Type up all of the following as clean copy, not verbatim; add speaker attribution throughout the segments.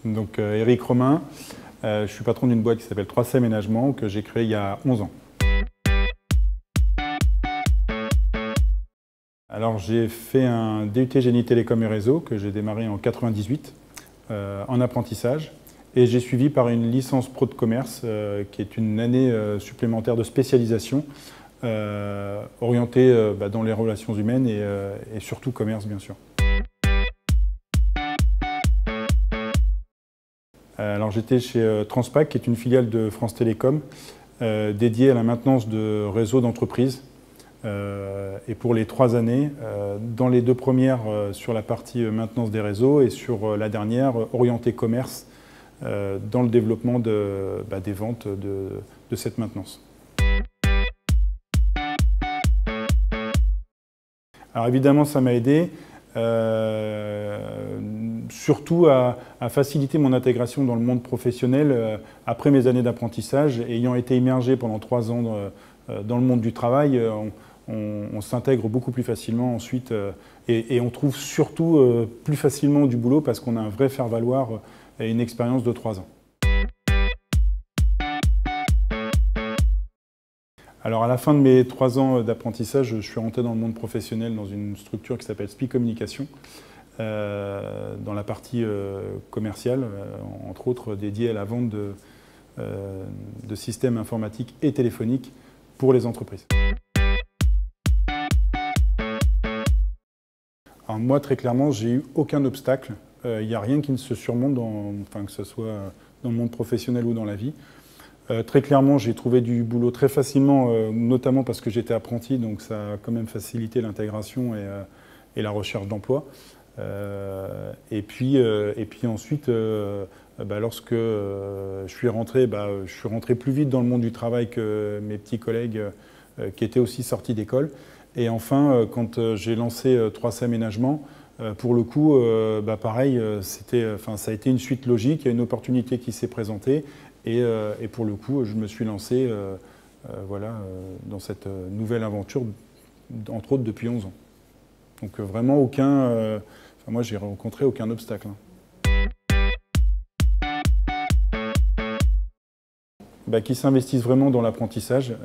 Speaker 1: Donc Éric Romain, je suis patron d'une boîte qui s'appelle 3C Aménagement, que j'ai créée il y a 11 ans. Alors j'ai fait un DUT Génie Télécom et Réseau que j'ai démarré en 98 en apprentissage, et j'ai suivi par une licence pro de commerce qui est une année supplémentaire de spécialisation orientée dans les relations humaines et surtout commerce bien sûr. Alors j'étais chez Transpac, qui est une filiale de France Télécom, dédiée à la maintenance de réseaux d'entreprises. Et pour les 3 années, dans les 2 premières sur la partie maintenance des réseaux et sur la dernière orientée commerce dans le développement des ventes de cette maintenance. Alors évidemment ça m'a aidé, surtout à faciliter mon intégration dans le monde professionnel après mes années d'apprentissage. Ayant été immergé pendant 3 ans dans le monde du travail, on s'intègre beaucoup plus facilement ensuite et on trouve surtout plus facilement du boulot parce qu'on a un vrai faire-valoir et une expérience de 3 ans. Alors à la fin de mes 3 ans d'apprentissage, je suis rentré dans le monde professionnel dans une structure qui s'appelle SPI Communication, dans la partie commerciale, entre autres dédiée à la vente de systèmes informatiques et téléphoniques pour les entreprises. Alors moi, très clairement, j'ai eu aucun obstacle. Il n'y a rien qui ne se surmonte, que ce soit dans le monde professionnel ou dans la vie. Très clairement, j'ai trouvé du boulot très facilement, notamment parce que j'étais apprenti, donc ça a quand même facilité l'intégration et la recherche d'emploi. Et puis ensuite, lorsque je suis rentré plus vite dans le monde du travail que mes petits collègues qui étaient aussi sortis d'école. Et enfin, quand j'ai lancé 3C Aménagement, pour le coup, pareil, ça a été une suite logique, il y a une opportunité qui s'est présentée et pour le coup, je me suis lancé dans cette nouvelle aventure, entre autres depuis 11 ans. Donc vraiment moi j'ai rencontré aucun obstacle. Qui s'investissent vraiment dans l'apprentissage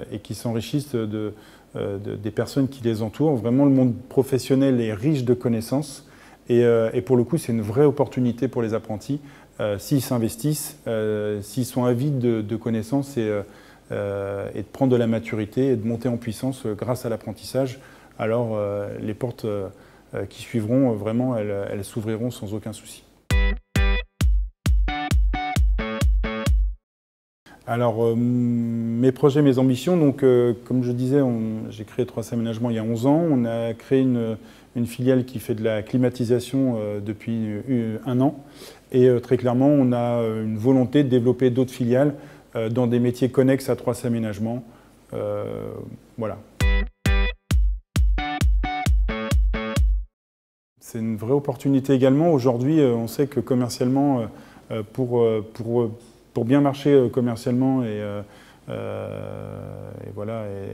Speaker 1: et qui s'enrichissent des personnes qui les entourent. Vraiment, le monde professionnel est riche de connaissances et pour le coup, c'est une vraie opportunité pour les apprentis s'ils s'investissent, s'ils sont avides de connaissances et de prendre de la maturité et de monter en puissance grâce à l'apprentissage. Alors, les portes qui suivront, vraiment, elles s'ouvriront sans aucun souci. Alors, mes projets, mes ambitions, donc, comme je disais, j'ai créé 3C Aménagement il y a 11 ans. On a créé une filiale qui fait de la climatisation depuis 1 an. Et très clairement, on a une volonté de développer d'autres filiales dans des métiers connexes à 3C Aménagement. Voilà. C'est une vraie opportunité également. Aujourd'hui, on sait que commercialement, pour bien marcher commercialement et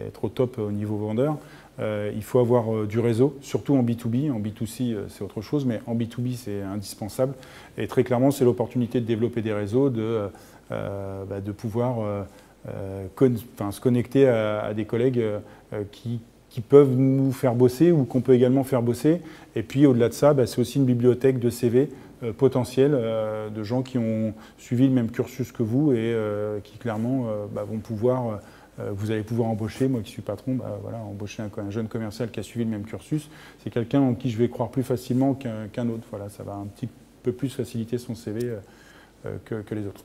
Speaker 1: être au top au niveau vendeur, il faut avoir du réseau, surtout en B2B. En B2C, c'est autre chose, mais en B2B, c'est indispensable. Et très clairement, c'est l'opportunité de développer des réseaux, de pouvoir se connecter à des collègues qui peuvent nous faire bosser ou qu'on peut également faire bosser. Et puis au-delà de ça, c'est aussi une bibliothèque de CV potentiels de gens qui ont suivi le même cursus que vous et qui clairement vont pouvoir, vous allez pouvoir embaucher, moi qui suis patron, embaucher un jeune commercial qui a suivi le même cursus. C'est quelqu'un en qui je vais croire plus facilement qu'un autre. Voilà, ça va un petit peu plus faciliter son CV que les autres.